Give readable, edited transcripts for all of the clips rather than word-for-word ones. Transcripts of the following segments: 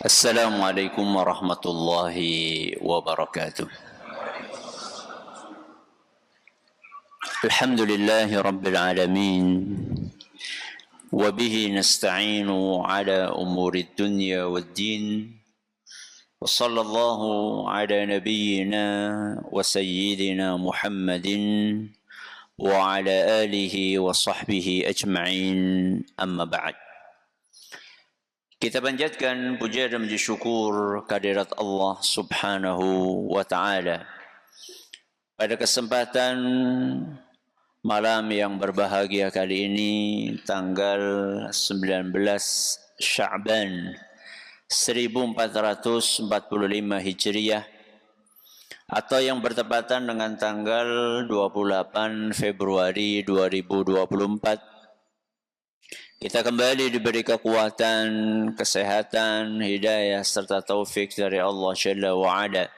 Assalamualaikum warahmatullahi wabarakatuh. Alhamdulillahi rabbil alamin. Wabihi nasta'inu ala umuri dunya wad din. Wa sallallahu ala nabiyyina wa sayyidina Muhammadin wa ala alihi wa sahbihi ajma'in. Amma ba'd. Kita panjatkan puja dan puji syukur kehadirat Allah Subhanahu wa taala. Pada kesempatan malam yang berbahagia kali ini, tanggal 19 Sya'ban 1445 Hijriah, atau yang bertepatan dengan tanggal 28 Februari 2024, kita kembali diberi kekuatan, kesehatan, hidayah serta taufik dari Allah Jalla wa'ala,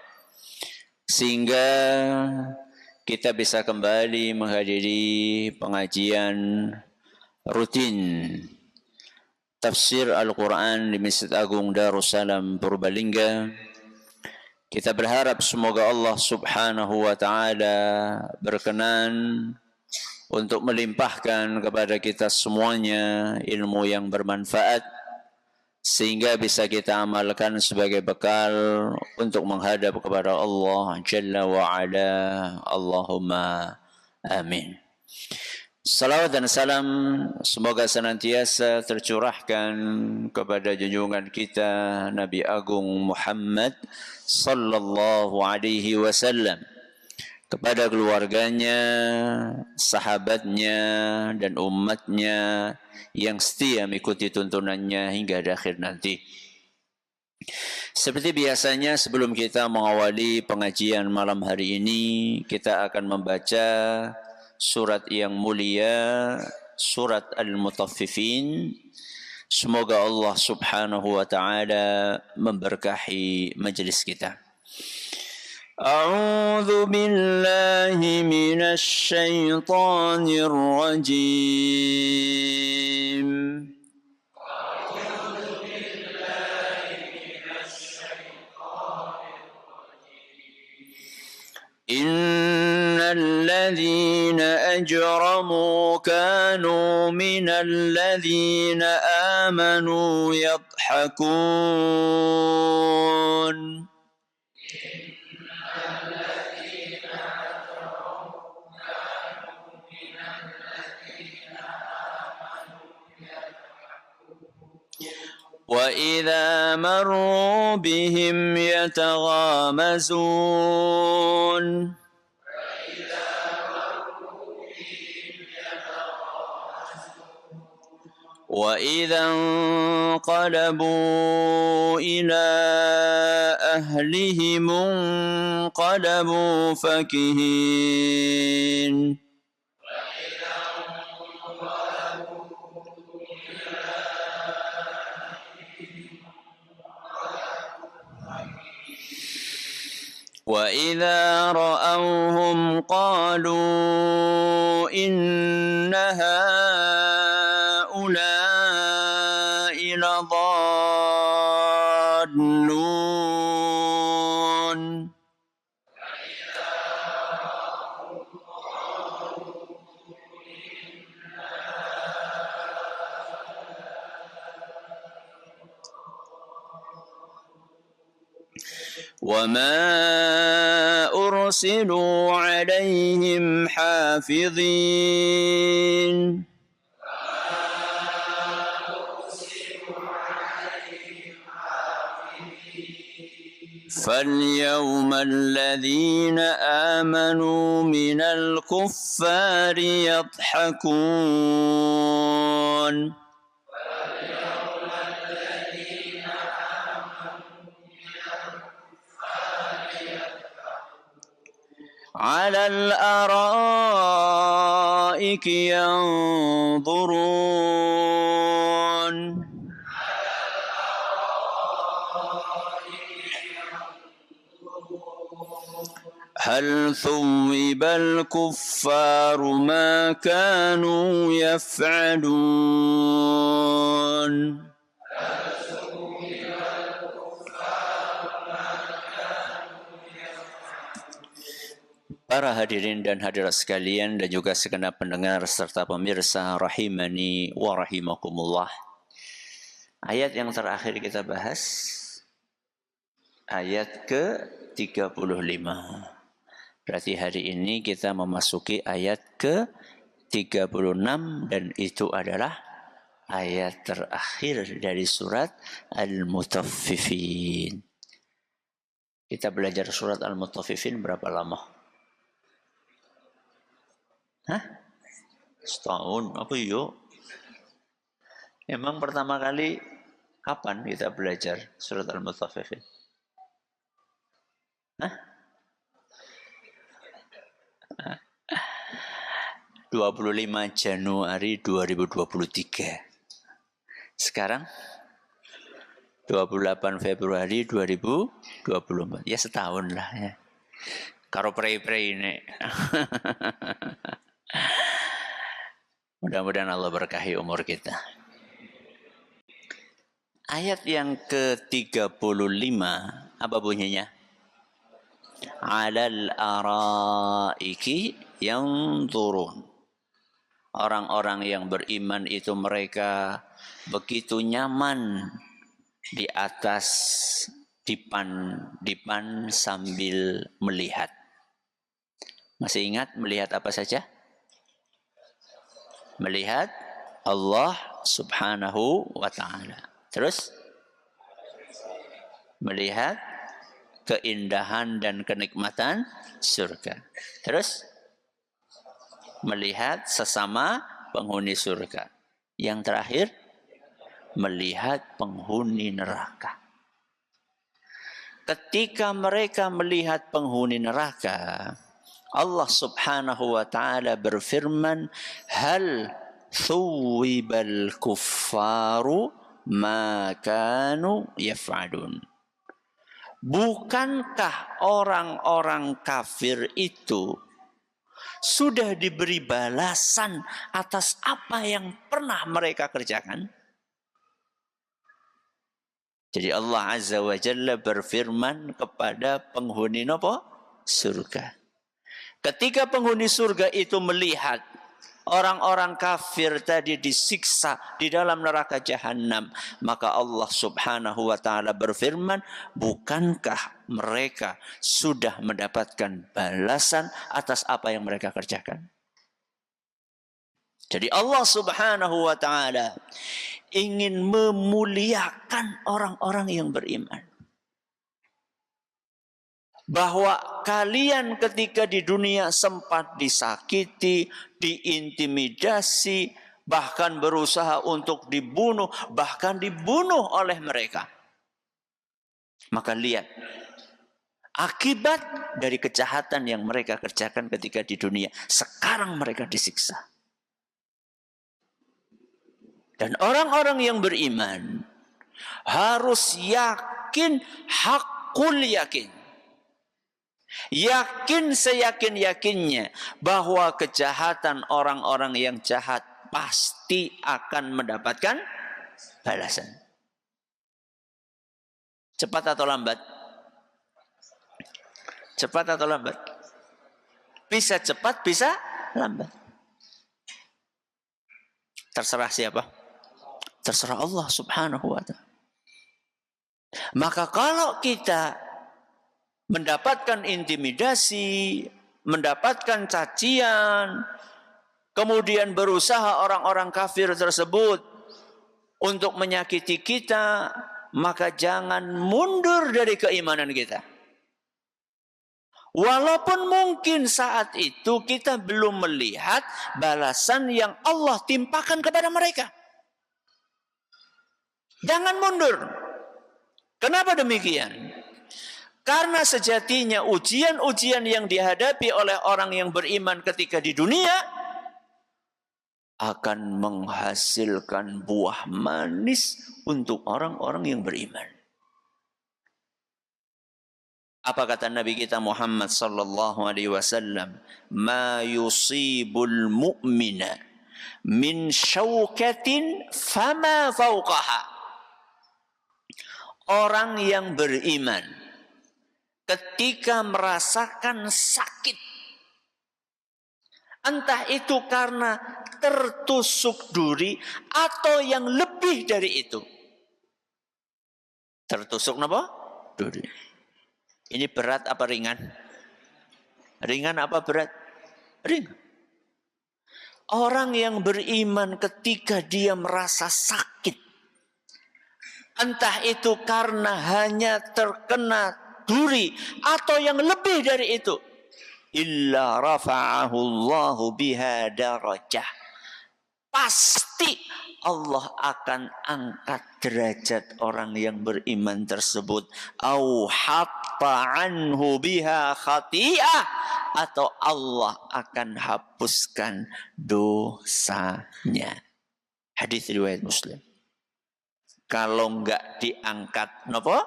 sehingga kita bisa kembali menghadiri pengajian rutin tafsir Al-Quran di Masjid Agung Darussalam Purbalingga. Kita berharap semoga Allah Subhanahu wa taala berkenan untuk melimpahkan kepada kita semuanya ilmu yang bermanfaat, sehingga bisa kita amalkan sebagai bekal untuk menghadap kepada Allah Jalla wa'ala. Allahumma amin. Salawat dan salam semoga senantiasa tercurahkan kepada junjungan kita Nabi Agung Muhammad sallallahu alaihi wasallam, kepada keluarganya, sahabatnya, dan umatnya yang setia mengikuti tuntunannya hingga akhir nanti. Seperti biasanya, sebelum kita mengawali pengajian malam hari ini, kita akan membaca surat yang mulia, surat Al-Mutaffifin. Semoga Allah Subhanahu wa taala memberkahi majelis kita. أعوذ بالله من الشيطان الرجيم. إن الذين أجرموا كانوا من الذين آمنوا يضحكون. وَإِذَا مَرُّوا بِهِمْ يَتَغَامَزُونَ. وَإِذَا انقَلَبُوا إِلَى أَهْلِهِمُ انقَلَبُوا فَكِهِينَ. وَإِذَا رَأَوْهُمْ قَالُوا إِنَّ هَؤُلَاءِ لَضَالُّونَ. وَمَا أُرْسِلُوا عَلَيْهِمْ حَافِظِينَ. فَالْيَوْمَ الَّذِينَ آمَنُوا مِنَ الْكُفَّارِ يَضْحَكُونَ. على الأرائك ينظرون. هل ثوب الكفار ما كانوا يفعلون. Para hadirin dan hadirat sekalian dan juga segenap pendengar serta pemirsa rahimani wa rahimakumullah. Ayat yang terakhir kita bahas ayat ke-35. Berarti hari ini kita memasuki ayat ke-36 dan itu adalah ayat terakhir dari surat Al-Mutaffifin. Kita belajar surat Al-Mutaffifin berapa lama? Setahun? Apa yuk? Emang pertama kali kapan kita belajar surat Al-Mutaffifin? 25 Januari 2023. Sekarang 28 Februari 2024. Ya setahun lah ya. Karo prei-prei ini. Mudah-mudahan Allah berkahi umur kita. Ayat yang ke-35 apa bunyinya? Alal araiki yanzurun. Orang-orang yang beriman itu mereka begitu nyaman di atas dipan sambil melihat. Masih ingat melihat apa saja? Melihat Allah Subhanahu wa ta'ala. Terus melihat keindahan dan kenikmatan surga. Terus melihat sesama penghuni surga. Yang terakhir melihat penghuni neraka. Ketika mereka melihat penghuni neraka, Allah Subhanahu wa ta'ala berfirman, hal thuwibal kuffaru ma kanu yaf'alun. Bukankah orang-orang kafir itu sudah diberi balasan atas apa yang pernah mereka kerjakan? Jadi Allah Azza wa Jalla berfirman kepada penghuni surga. Ketika penghuni surga itu melihat orang-orang kafir tadi disiksa di dalam neraka jahanam, maka Allah Subhanahu wa ta'ala berfirman, bukankah mereka sudah mendapatkan balasan atas apa yang mereka kerjakan? Jadi Allah Subhanahu wa ta'ala ingin memuliakan orang-orang yang beriman. Bahwa kalian ketika di dunia sempat disakiti, diintimidasi, bahkan berusaha untuk dibunuh, bahkan dibunuh oleh mereka. Maka lihat, akibat dari kejahatan yang mereka kerjakan ketika di dunia, sekarang mereka disiksa. Dan orang-orang yang beriman harus yakin, hakul yakin. Yakin seyakin-yakinnya bahwa kejahatan orang-orang yang jahat pasti akan mendapatkan balasan. Cepat atau lambat? Cepat atau lambat? Bisa cepat, bisa lambat. Terserah siapa? Terserah Allah Subhanahu wa ta'ala. Maka kalau kita mendapatkan intimidasi, mendapatkan cacian, kemudian berusaha orang-orang kafir tersebut untuk menyakiti kita, maka jangan mundur dari keimanan kita. Walaupun mungkin saat itu kita belum melihat balasan yang Allah timpakan kepada mereka. Jangan mundur. Kenapa demikian? Karena sejatinya ujian-ujian yang dihadapi oleh orang yang beriman ketika di dunia akan menghasilkan buah manis untuk orang-orang yang beriman. Apa kata Nabi kita Muhammad sallallahu alaihi wasallam? Ma yusibul mu'mina min syaukatin fama fauqaha. Orang yang beriman ketika merasakan sakit Entah itu karena tertusuk duri atau yang lebih dari itu. Tertusuk apa? Duri. Ini berat apa ringan? Ringan apa berat? Ringan. Orang yang beriman ketika dia merasa sakit, entah itu karena hanya terkena duri atau yang lebih dari itu, illa rafa'ahu Allahu biha darajah. Pasti Allah akan angkat derajat orang yang beriman tersebut. Au hatta anhu biha khati'ah, atau Allah akan hapuskan dosanya. Hadis riwayat Muslim. Kalau enggak diangkat nopo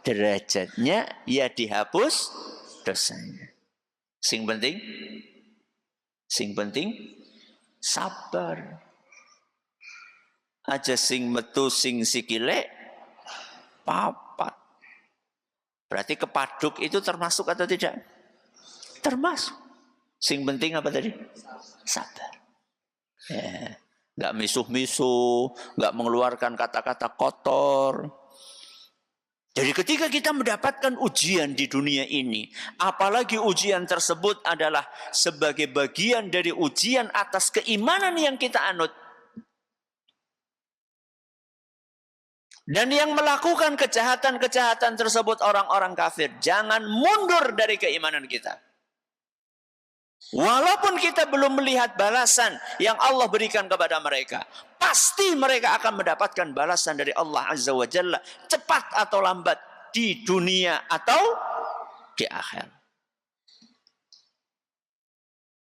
derajatnya, ya dihapus dosanya. Sing penting sabar. Aja sing metu sing sikile papat. Berarti kepaduk itu termasuk atau tidak? Termasuk. Sing penting apa tadi? Sabar. Ya. Nggak misuh-misuh, nggak mengeluarkan kata-kata kotor. Jadi ketika kita mendapatkan ujian di dunia ini, apalagi ujian tersebut adalah sebagai bagian dari ujian atas keimanan yang kita anut. Dan yang melakukan kejahatan-kejahatan tersebut orang-orang kafir. Jangan mundur dari keimanan kita. Walaupun kita belum melihat balasan yang Allah berikan kepada mereka, pasti mereka akan mendapatkan balasan dari Allah Azza wa Jalla, cepat atau lambat, di dunia atau di akhir.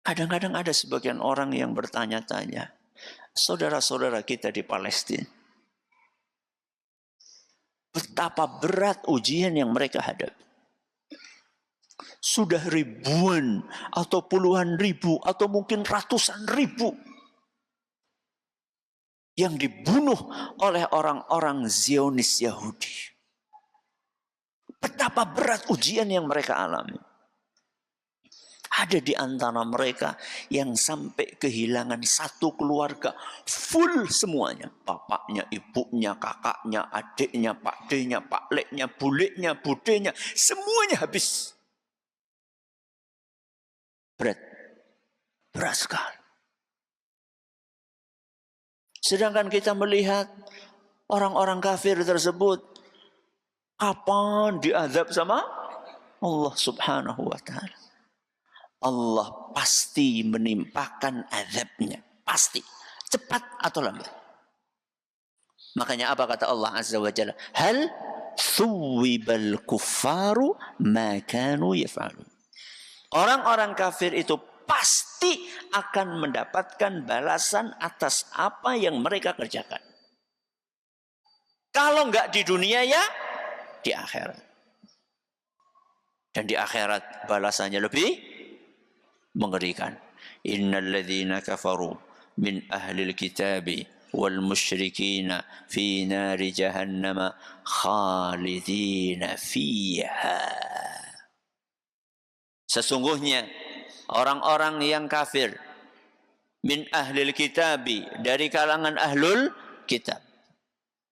Kadang-kadang ada sebagian orang yang bertanya-tanya, saudara-saudara kita di Palestina, betapa berat ujian yang mereka hadapi. Sudah ribuan atau puluhan ribu atau mungkin ratusan ribu yang dibunuh oleh orang-orang Zionis Yahudi. Betapa berat ujian yang mereka alami. Ada di antara mereka yang sampai kehilangan satu keluarga full semuanya. Bapaknya, ibunya, kakaknya, adiknya, pakdenya, pakleknya, buleknya, budenya, semuanya habis. Berat sekali. Sedangkan kita melihat orang-orang kafir tersebut kapan diazab sama Allah Subhanahu wa taala. Allah pasti menimpakan azabnya, pasti, cepat atau lambat. Makanya apa kata Allah Azza wa Jalla? Hal thuwibal kuffaru ma kanu yaf'alun. Orang-orang kafir itu pasti akan mendapatkan balasan atas apa yang mereka kerjakan. Kalau enggak di dunia ya di akhirat. Dan di akhirat balasannya lebih mengerikan. Innal ladzina kafaru min ahlil kitabi wal musyrikina fi nari jahannam khalidina fiha. Sesungguhnya orang-orang yang kafir min ahlil kitabi, dari kalangan ahlul kitab,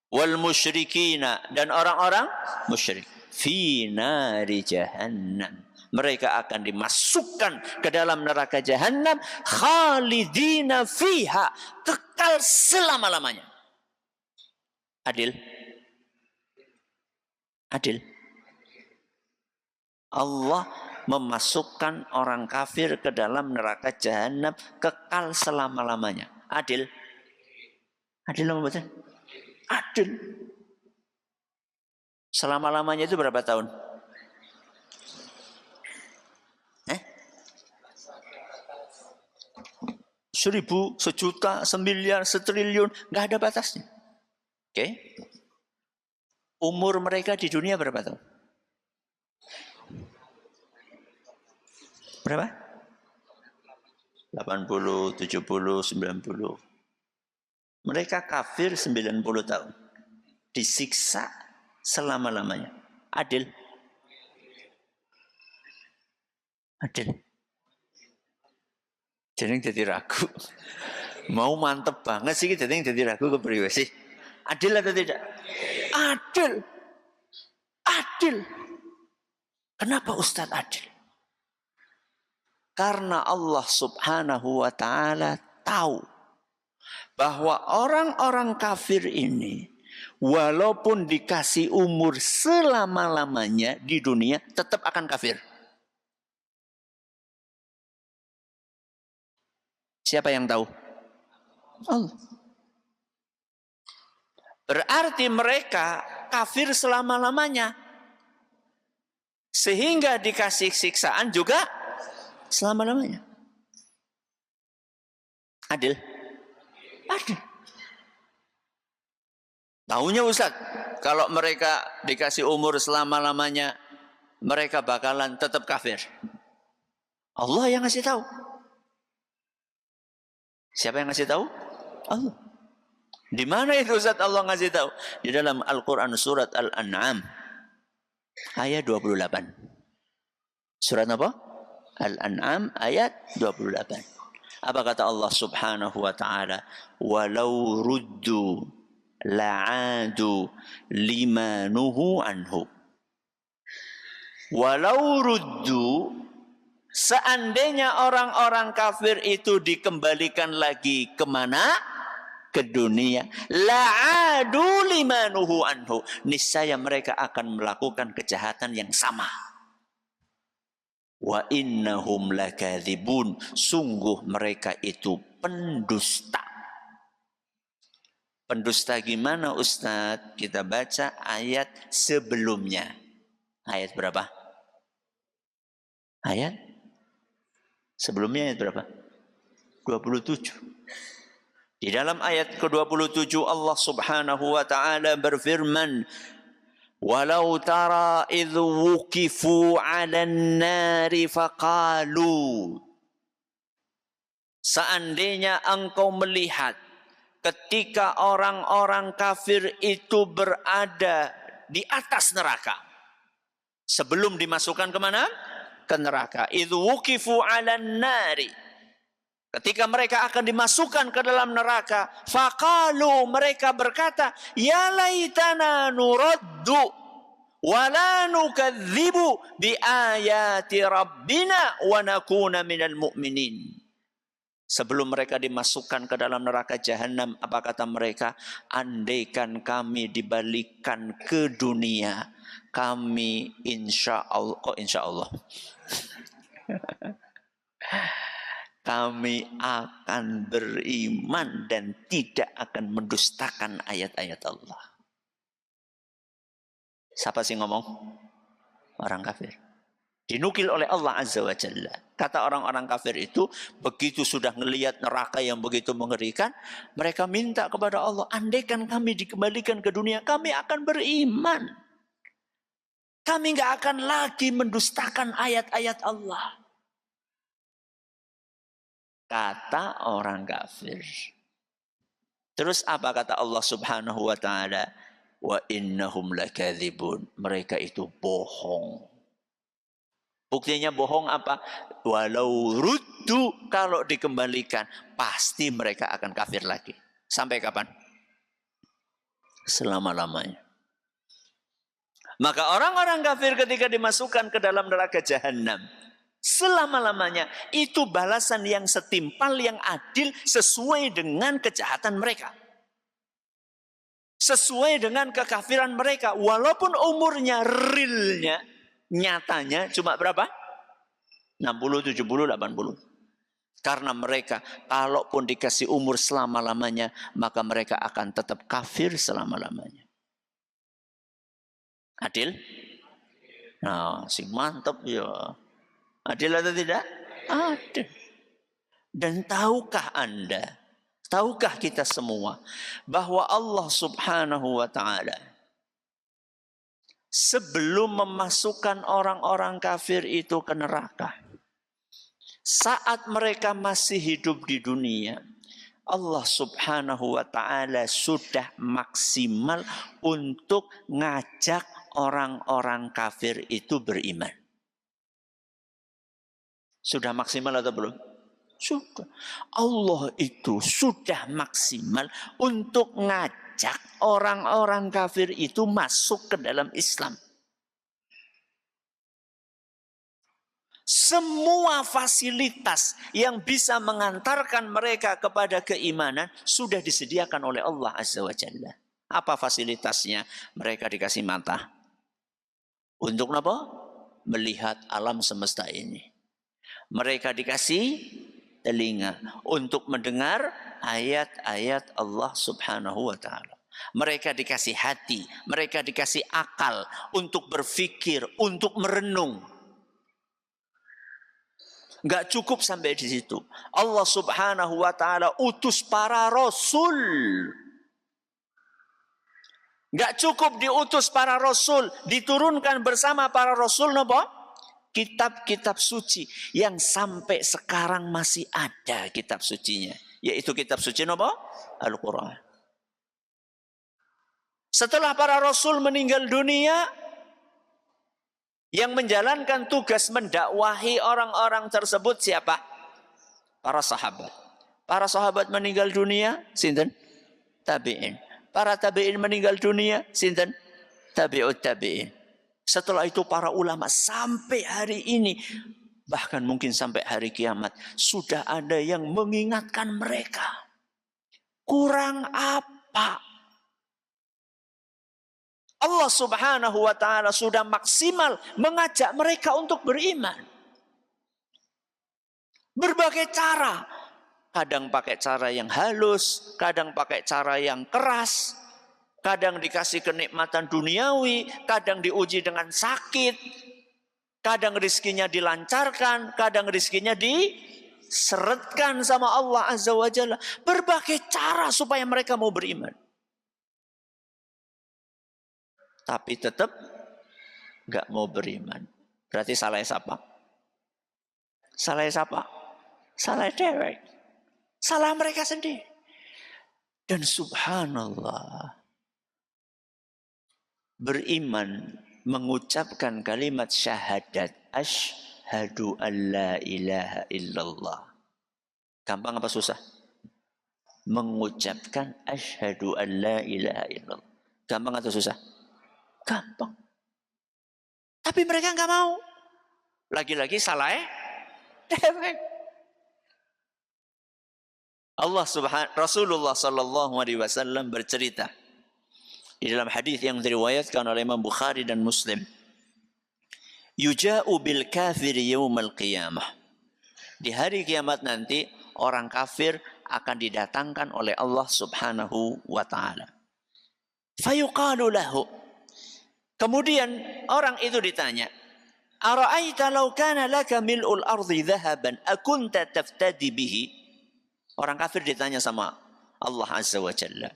wal musyrikina, dan orang-orang musyrik, fi nari jahannam, mereka akan dimasukkan ke dalam neraka jahannam, khalidina fiha, kekal selama-lamanya. Adil? Adil? Allah memasukkan orang kafir ke dalam neraka jahanam kekal selama-lamanya. Adil? Adil apa betul? Adil. Selama-lamanya itu berapa tahun? 1.000, 1.000.000, 1.000.000.000, 1.000.000.000, nggak ada batasnya. Oke? Umur mereka di dunia berapa tahun? Berapa? 80, 70, 90. Mereka kafir 90 tahun. Disiksa selama-lamanya. Adil? Adil. Jadi jadi ragu. Mau mantep banget sih jadi ragu kepriwe sih. Adil atau tidak? Adil. Adil. Kenapa Ustadz adil? Karena Allah Subhanahu wa taala tahu bahwa orang-orang kafir ini walaupun dikasih umur selama-lamanya di dunia tetap akan kafir. Siapa yang tahu? Allah. Berarti mereka kafir selama-lamanya. Sehingga dikasih siksaan juga selama-lamanya. Adil? Adil. Tahunya Ustaz, kalau mereka dikasih umur selama-lamanya, mereka bakalan tetap kafir. Allah yang ngasih tahu. Siapa yang ngasih tahu? Allah. Di mana itu Ustaz Allah ngasih tahu? Di dalam Al-Quran surat Al-An'am ayat 28. Surat apa? Al-An'am ayat 28. Apa kata Allah Subhanahu wa taala? Walau ruddu la'adu lima nuhu anhu. Walau ruddu, seandainya orang-orang kafir itu dikembalikan lagi kemana? Ke dunia. La'adu lima nuhu anhu. Niscaya mereka akan melakukan kejahatan yang sama. Wa innahum lakadzibun. Sungguh mereka itu pendusta. Pendusta gimana Ustadz? Kita baca ayat sebelumnya. Ayat berapa? Ayat sebelumnya ayat berapa? 27. Di dalam ayat ke-27 Allah Subhanahu wa taala berfirman, "Walau tara idh wuqifu 'alan nari faqalu." Seandainya engkau melihat ketika orang-orang kafir itu berada di atas neraka. Sebelum dimasukkan kemana? Ke neraka. Idh wuqifu 'alan nari. Ketika mereka akan dimasukkan ke dalam neraka, faqalu, mereka berkata, ya laitana nuraddu wa la nukadzibu bi ayati rabbina wa nakuna minal mu'minin. Sebelum mereka dimasukkan ke dalam neraka jahanam, apa kata mereka? Andaikan kami dibalikkan ke dunia, kami insya Allah, kok insya Allah? Kami akan beriman dan tidak akan mendustakan ayat-ayat Allah. Siapa sih ngomong? Orang kafir. Dinukil oleh Allah Azza wa Jalla. Kata orang-orang kafir itu, begitu sudah ngelihat neraka yang begitu mengerikan, mereka minta kepada Allah, andaikan kami dikembalikan ke dunia, kami akan beriman. Kami gak akan lagi mendustakan ayat-ayat Allah. Kata orang kafir. Terus apa kata Allah Subhanahu wa taala? Wa innahum lakadzibun. Mereka itu bohong. Buktinya bohong apa? Walau ruddu, kalau dikembalikan pasti mereka akan kafir lagi. Sampai kapan? Selama-lamanya. Maka orang-orang kafir ketika dimasukkan ke dalam neraka jahanam, selama-lamanya itu balasan yang setimpal, yang adil, sesuai dengan kejahatan mereka, sesuai dengan kekafiran mereka. Walaupun umurnya realnya, nyatanya cuma berapa? 60, 70, 80. Karena mereka kalaupun dikasih umur selama-lamanya, maka mereka akan tetap kafir selama-lamanya. Adil? Nah, sing mantep ya. Adil atau tidak? Adil. Dan tahukah Anda, tahukah kita semua, bahwa Allah Subhanahu wa ta'ala sebelum memasukkan orang-orang kafir itu ke neraka, saat mereka masih hidup di dunia, Allah Subhanahu wa ta'ala sudah maksimal untuk ngajak orang-orang kafir itu beriman. Sudah maksimal atau belum? Sudah. Allah itu sudah maksimal untuk ngajak orang-orang kafir itu masuk ke dalam Islam. Semua fasilitas yang bisa mengantarkan mereka kepada keimanan sudah disediakan oleh Allah Azza wa Jalla. Apa fasilitasnya? Mereka dikasih mata. Untuk apa? Melihat alam semesta ini. Mereka dikasih telinga untuk mendengar ayat-ayat Allah Subhanahu wa taala. Mereka dikasih hati, mereka dikasih akal untuk berpikir, untuk merenung. Enggak cukup sampai di situ. Allah Subhanahu wa taala utus para rasul. Enggak cukup diutus para rasul, diturunkan bersama para rasul napa? Kitab-kitab suci yang sampai sekarang masih ada kitab sucinya, yaitu kitab suci napa? Al-Qur'an. Setelah para rasul meninggal dunia, yang menjalankan tugas mendakwahi orang-orang tersebut siapa? Para sahabat. Para sahabat meninggal dunia, sinten? Tabi'in. Para tabi'in meninggal dunia, sinten? Tabi'ut tabi'in. Setelah itu para ulama sampai hari ini, bahkan mungkin sampai hari kiamat, sudah ada yang mengingatkan mereka. Kurang apa? Allah Subhanahu wa taala sudah maksimal mengajak mereka untuk beriman. Berbagai cara. Kadang pakai cara yang halus, kadang pakai cara yang keras. Kadang dikasih kenikmatan duniawi, kadang diuji dengan sakit, kadang rizkinya dilancarkan, kadang rizkinya diseretkan sama Allah Azza wa Jalla. Berbagai cara supaya mereka mau beriman. Tapi tetap gak mau beriman. Berarti salah siapa? Salah siapa? Salah dewek. Salah mereka sendiri. Dan subhanallah, beriman mengucapkan kalimat syahadat asyhadu an la ilaha illallah. Gampang apa susah? Mengucapkan asyhadu an la ilaha illallah. Gampang atau susah? Gampang. Tapi mereka enggak mau. Lagi-lagi salah dewek. Rasulullah sallallahu alaihi wasallam bercerita di dalam hadis yang diriwayatkan oleh Imam Bukhari dan Muslim. Yuja'u bil kafir yaumal qiyamah. Di hari kiamat nanti orang kafir akan didatangkan oleh Allah Subhanahu wa taala. Fayuqalu lahu. Kemudian orang itu ditanya, "Ara'aita law kana laka mil'ul ardi dhahaban akunta taftadi bihi?" Orang kafir ditanya sama Allah Azza wa Jalla.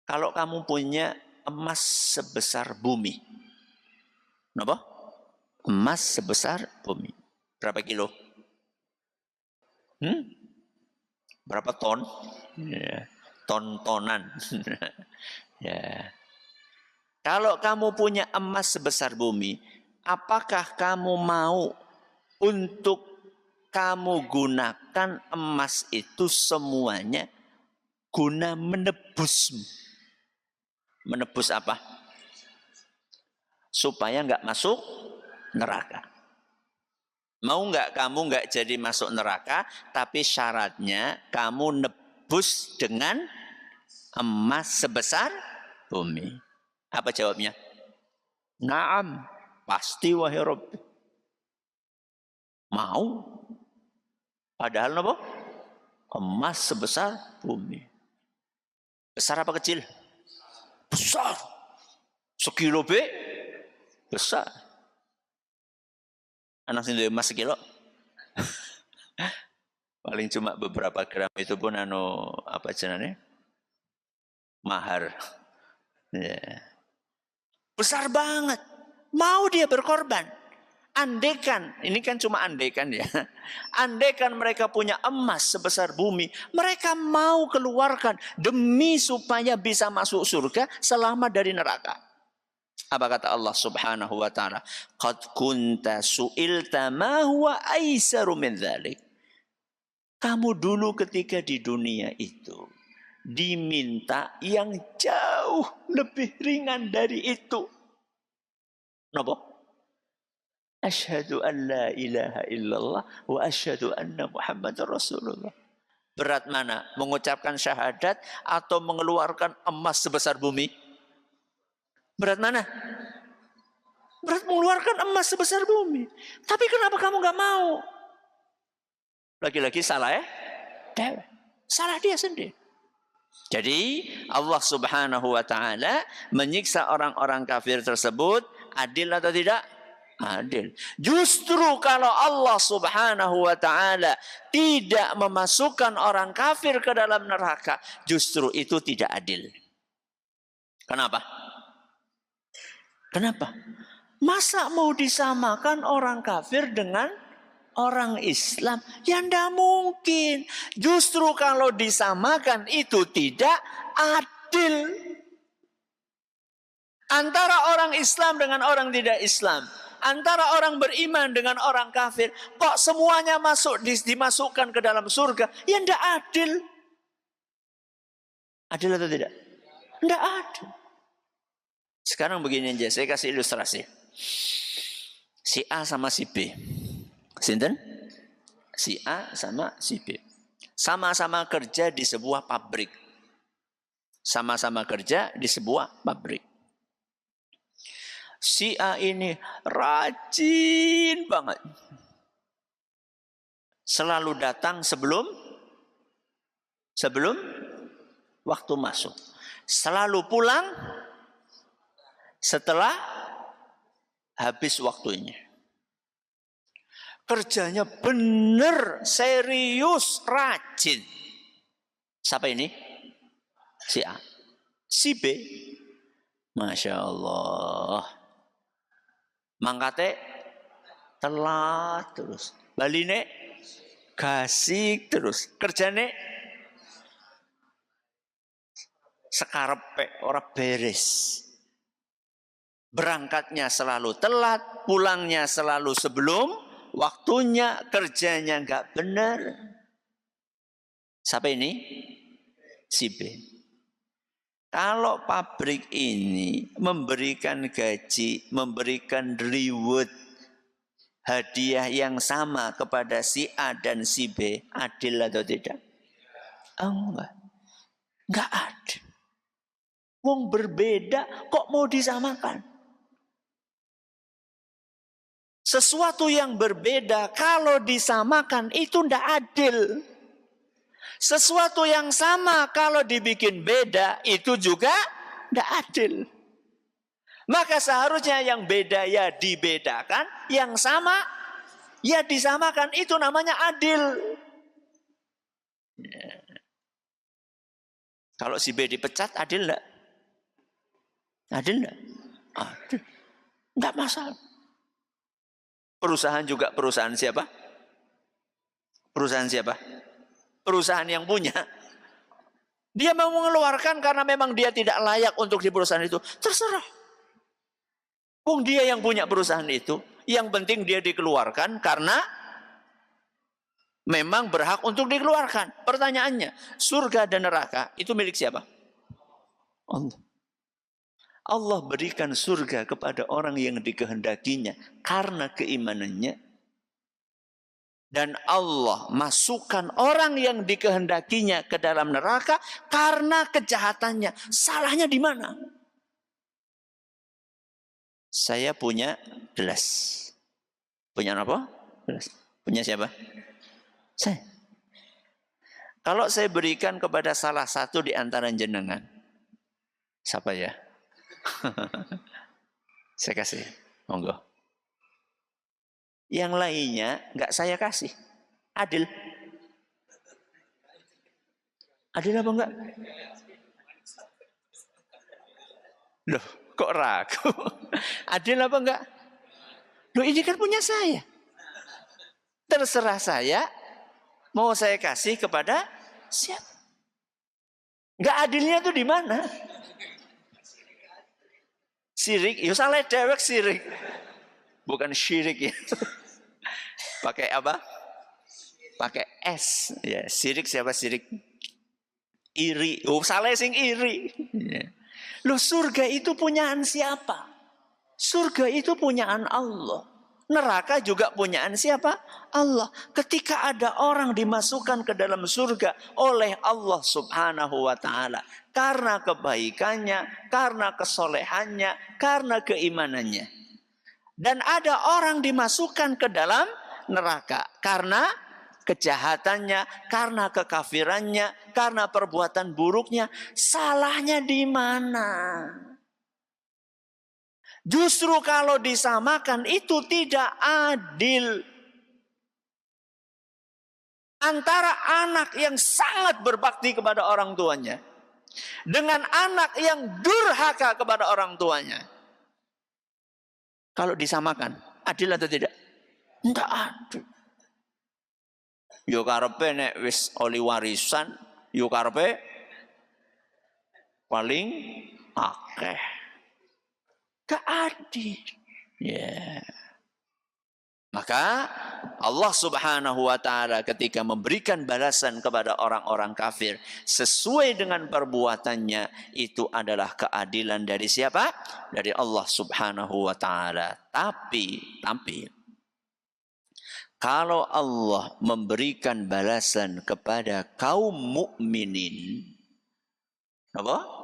Kalau kamu punya emas sebesar bumi. Kenapa? Emas sebesar bumi. Berapa kilo? Berapa ton? Ya, ton-tonan. Ya. Kalau kamu punya emas sebesar bumi, apakah kamu mau untuk kamu gunakan emas itu semuanya guna menebusmu? Menebus apa? Supaya enggak masuk neraka. Mau enggak kamu enggak jadi masuk neraka, tapi syaratnya kamu nebus dengan emas sebesar bumi. Apa jawabnya? Naam, pasti wahai Rabbi. Mau. Padahal apa? Emas sebesar bumi. Besar apa kecil? Besar. Sekilo besar. Anak sini emas sekilo. Paling cuma beberapa gram itu pun apa jenenge? Mahar. Ya. Besar banget. Mau dia berkorban. Andaikan, ini kan cuma andaikan ya. Andaikan mereka punya emas sebesar bumi, mereka mau keluarkan demi supaya bisa masuk surga selama dari neraka. Apa kata Allah Subhanahu wa taala? Qad kunta su'ilta ma huwa aisaru min dzalik. Kamu dulu ketika di dunia itu diminta yang jauh lebih ringan dari itu. Napa? Asyhadu an la ilaha illallah wa asyhadu anna Muhammadar Rasulullah. Berat mana? Mengucapkan syahadat atau mengeluarkan emas sebesar bumi? Berat mana? Berat mengeluarkan emas sebesar bumi. Tapi kenapa kamu gak mau? Lagi-lagi salah ya? Salah dia sendiri. Jadi Allah subhanahu wa ta'ala menyiksa orang-orang kafir tersebut adil atau tidak? Adil. Justru kalau Allah subhanahu wa ta'ala tidak memasukkan orang kafir ke dalam neraka, justru itu tidak adil. Kenapa? Kenapa? Masa mau disamakan orang kafir dengan orang Islam? Ya tidak mungkin. Justru kalau disamakan itu tidak adil. Antara orang Islam dengan orang tidak Islam. Antara orang beriman dengan orang kafir. Kok semuanya dimasukkan ke dalam surga? Ya tidak adil. Adil atau tidak? Tidak adil. Sekarang begini aja, saya kasih ilustrasi. Si A sama si B. Sinten? Si A sama si B. Sama-sama kerja di sebuah pabrik. Sama-sama kerja di sebuah pabrik. Si A ini rajin banget. Selalu datang sebelum waktu masuk. Selalu pulang setelah habis waktunya. Kerjanya benar, serius, rajin. Siapa ini? Si A. Si B, Masya Allah, mangkate telat terus. Baline gasik terus. Kerjane sekarepe ora beres. Berangkatnya selalu telat, pulangnya selalu sebelum waktunya, kerjanya nggak benar. Siapa ini? Si B. Kalau pabrik ini memberikan gaji, memberikan reward, hadiah yang sama kepada si A dan si B, adil atau tidak? Enggak. Enggak adil. Wong berbeda kok mau disamakan? Sesuatu yang berbeda kalau disamakan itu tidak adil. Sesuatu yang sama kalau dibikin beda itu juga tidak adil. Maka seharusnya yang beda ya dibedakan, yang sama ya disamakan, itu namanya adil. Ya. Kalau si B dipecat adil enggak? Adil enggak? Adil. Enggak masalah. Perusahaan juga perusahaan siapa? Perusahaan siapa? Perusahaan yang punya. Dia mau mengeluarkan karena memang dia tidak layak untuk di perusahaan itu. Terserah. Wong dia yang punya perusahaan itu. Yang penting dia dikeluarkan karena memang berhak untuk dikeluarkan. Pertanyaannya, surga dan neraka itu milik siapa? Allah. Allah berikan surga kepada orang yang dikehendakinya karena keimanannya. Dan Allah masukkan orang yang dikehendakinya ke dalam neraka karena kejahatannya. Salahnya di mana? Saya punya gelas. Punya apa? Gelas. Punya siapa? Saya. Kalau saya berikan kepada salah satu di antara jenengan. Siapa ya? Saya kasih, monggo. Yang lainnya nggak saya kasih. Adil? Adil apa enggak? Loh, kok ragu? Adil apa enggak? Loh, ini kan punya saya. Terserah saya, mau saya kasih kepada siapa? Nggak adilnya tuh di mana? Sirik, ya salah dewek sirik. Bukan syirik ya. Pakai apa? pakai S. Ya, sirik siapa sirik? Iri. Oh, salah sing iri. Ya. Loh, surga itu punyaan siapa? Surga itu punyaan Allah. Neraka juga punyaan siapa? Allah. Ketika ada orang dimasukkan ke dalam surga oleh Allah Subhanahu wa ta'ala, karena kebaikannya, karena kesolehannya, karena keimanannya. Dan ada orang dimasukkan ke dalam neraka karena kejahatannya, karena kekafirannya, karena perbuatan buruknya. Salahnya di mana? Justru kalau disamakan itu tidak adil. Antara anak yang sangat berbakti kepada orang tuanya dengan anak yang durhaka kepada orang tuanya. Kalau disamakan, adil atau tidak? Tidak adil. Yo karepe nek wis oli warisan, yo karepe paling akeh. Gak adil. Ya. Maka Allah Subhanahu wa ta'ala ketika memberikan balasan kepada orang-orang kafir sesuai dengan perbuatannya, itu adalah keadilan dari siapa? Dari Allah Subhanahu wa ta'ala. Tapi kalau Allah memberikan balasan kepada kaum mukminin, apa?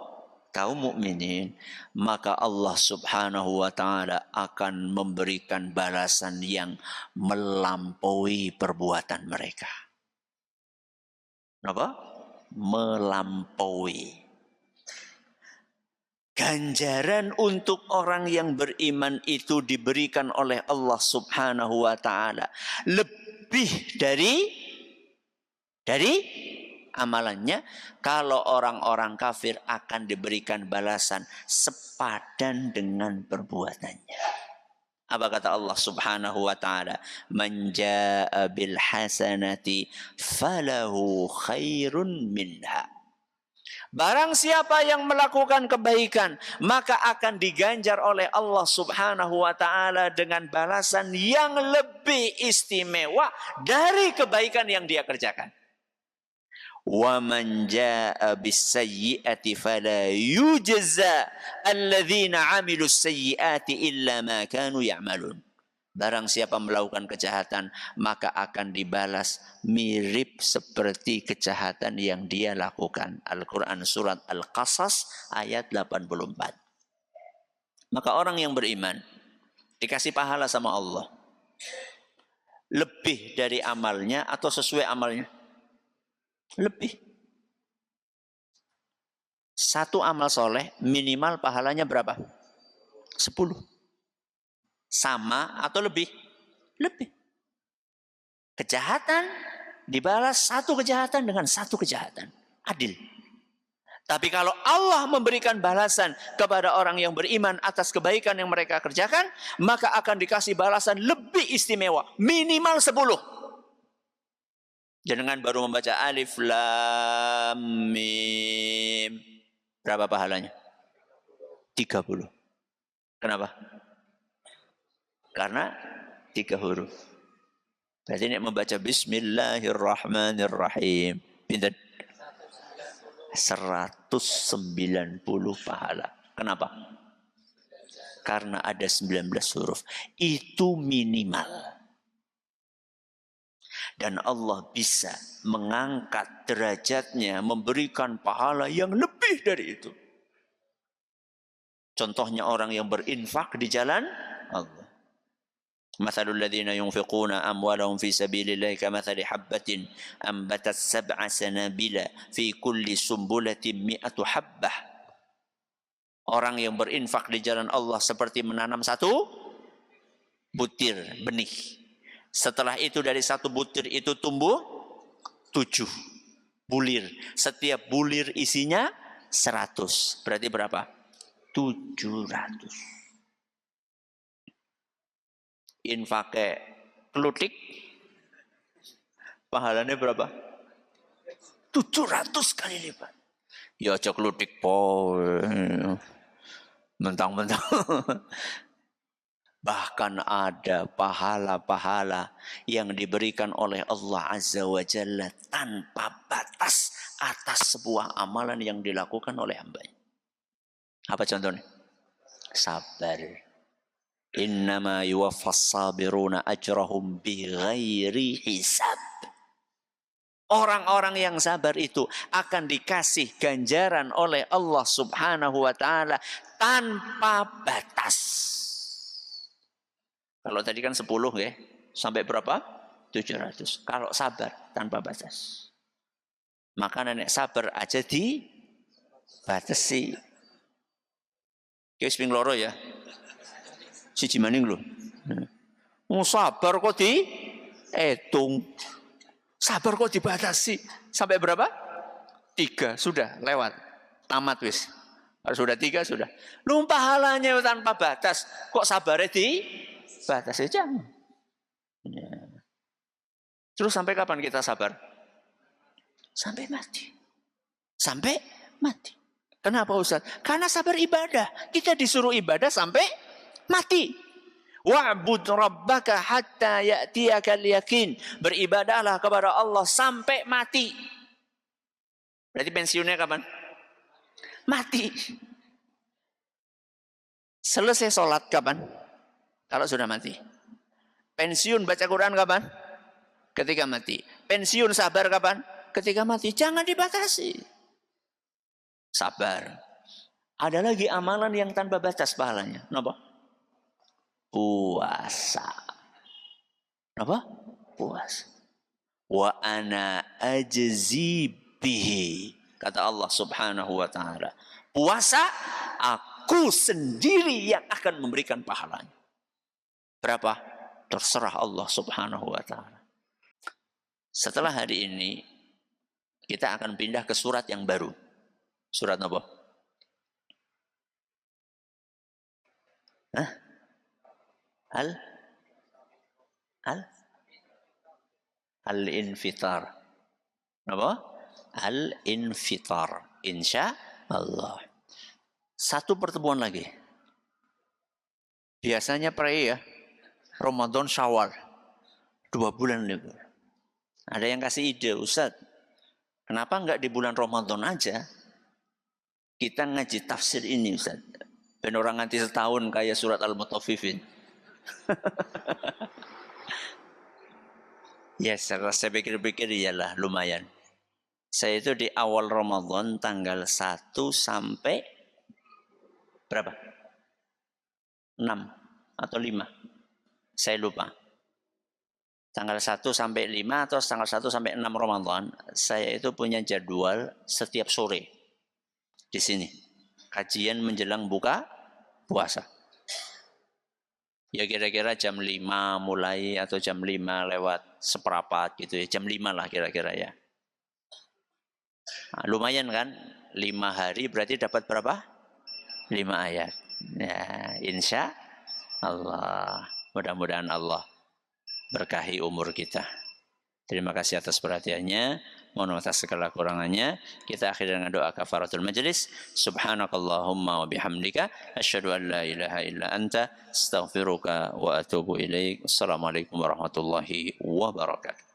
Kaum mukminin, maka Allah Subhanahu wa ta'ala akan memberikan balasan yang melampaui perbuatan mereka. Apa? Melampaui. Ganjaran untuk orang yang beriman itu diberikan oleh Allah Subhanahu wa ta'ala lebih dari amalannya. Kalau orang-orang kafir akan diberikan balasan sepadan dengan perbuatannya. Apa kata Allah Subhanahu wa ta'ala? Man jaa bil hasanati falahu khairun minha. Barang siapa yang melakukan kebaikan, maka akan diganjar oleh Allah Subhanahu wa ta'ala dengan balasan yang lebih istimewa dari kebaikan yang dia kerjakan. Wa man jaa bis-sayyi'ati fala yujza alladzina 'amilus sayyi'ati illa ma kanu ya'malun. Barang siapa melakukan kejahatan, maka akan dibalas mirip seperti kejahatan yang dia lakukan. Al-Quran surat Al-Qasas ayat 84. Maka orang yang beriman dikasih pahala sama Allah lebih dari amalnya atau sesuai amalnya? Lebih. Satu amal soleh minimal pahalanya berapa? 10. Sama atau lebih? Lebih. Kejahatan dibalas satu kejahatan dengan satu kejahatan. Adil. Tapi kalau Allah memberikan balasan kepada orang yang beriman atas kebaikan yang mereka kerjakan, maka akan dikasih balasan lebih istimewa. Minimal 10. Jangan baru membaca alif lam mim. Berapa pahalanya? 30. Kenapa? Karena 3 huruf. Berarti ini membaca bismillahirrahmanirrahim. Pinten? 190 pahala. Kenapa? Karena ada 19 huruf. Itu minimal. Dan Allah bisa mengangkat derajatnya, memberikan pahala yang lebih dari itu. Contohnya orang yang berinfak di jalan Allah. Mathalul ladzina yunfiquna amwalahum fi sabilillahi kamathali habbatin ambatat sab'a sanabila fi kulli sumbulatin mi'atu habbah. Orang yang berinfak di jalan Allah seperti menanam satu butir benih. Setelah itu dari satu butir itu tumbuh 7 bulir. Setiap bulir isinya 100. Berarti berapa? 700. Infake klutik pahalanya berapa? 700 kali lipat. Ya aja klutik po. Mentang-mentang. Bahkan ada pahala-pahala yang diberikan oleh Allah Azza wa Jalla tanpa batas atas sebuah amalan yang dilakukan oleh hambanya. Apa contohnya? Sabar. Innama yuwaffas sabiruna ajrahum bighairi hisab. Orang-orang yang sabar itu akan dikasih ganjaran oleh Allah Subhanahu wa taala tanpa batas. Kalau tadi kan 10 ya, sampai berapa? 700. Kalau sabar tanpa batas. Maka nenek sabar aja dibatasi. Wis ping loro ya. Siji maning lho. Sabar kok dihitung. Sabar kok dibatasi. Sampai berapa? 3. Sudah lewat. Tamat wis. Kalau sudah 3 sudah. Lu pahalanya tanpa batas. Kok sabarnya dibatasi? Jangan. Ya. Terus sampai kapan kita sabar? Sampai mati. Sampai mati. Kenapa Ustaz? Karena sabar ibadah. Kita disuruh ibadah sampai mati. Wa'bud rabbaka hatta ya'tiyakal yakin. Beribadahlah kepada Allah sampai mati. Berarti pensiunnya kapan? Mati. Selesai sholat kapan? Kalau sudah mati. Pensiun baca Quran kapan? Ketika mati. Pensiun sabar kapan? Ketika mati. Jangan dibatasi. Sabar. Ada lagi amalan yang tanpa batas pahalanya. Kenapa? Puasa. Kenapa? Puasa. Wa ana ajzi bihi. Kata Allah Subhanahu wa taala. Puasa aku sendiri yang akan memberikan pahalanya. Berapa? Terserah Allah Subhanahu wa taala. Setelah hari ini kita akan pindah ke surat yang baru. Surat apa? Hah? Al-infitar. Apa? Al-infitar. Insya Allah. Satu pertemuan lagi. Biasanya ya. Ramadan Syawal. 2 bulan libur. Ada yang kasih ide, Ustaz. Kenapa enggak di bulan Ramadan aja? Kita ngaji tafsir ini, Ustaz. Ben orang nganti setahun kayak surat Al-Mutaffifin. Ya, saya pikir-pikir iyalah lumayan. Saya itu di awal Ramadan tanggal 1 sampai berapa? 6 atau 5. Saya lupa. Tanggal 1 sampai 5 atau tanggal 1 sampai 6 Ramadan, saya itu punya jadwal setiap sore di sini. Kajian menjelang buka puasa. Ya kira-kira jam 5 mulai atau jam 5 lewat seperempat gitu ya. Jam 5 lah kira-kira ya. Nah, lumayan kan? 5 hari berarti dapat berapa? 5 ayat. Ya, insya Allah. Mudah-mudahan Allah berkahi umur kita. Terima kasih atas perhatiannya. Mohon atas segala kurangannya. Kita akhiri dengan doa kafaratul majlis. Subhanakallahumma wa bihamdika asyhadu an la ilaha illa anta astaghfiruka wa atubu ilaik. Assalamualaikum warahmatullahi wabarakatuh.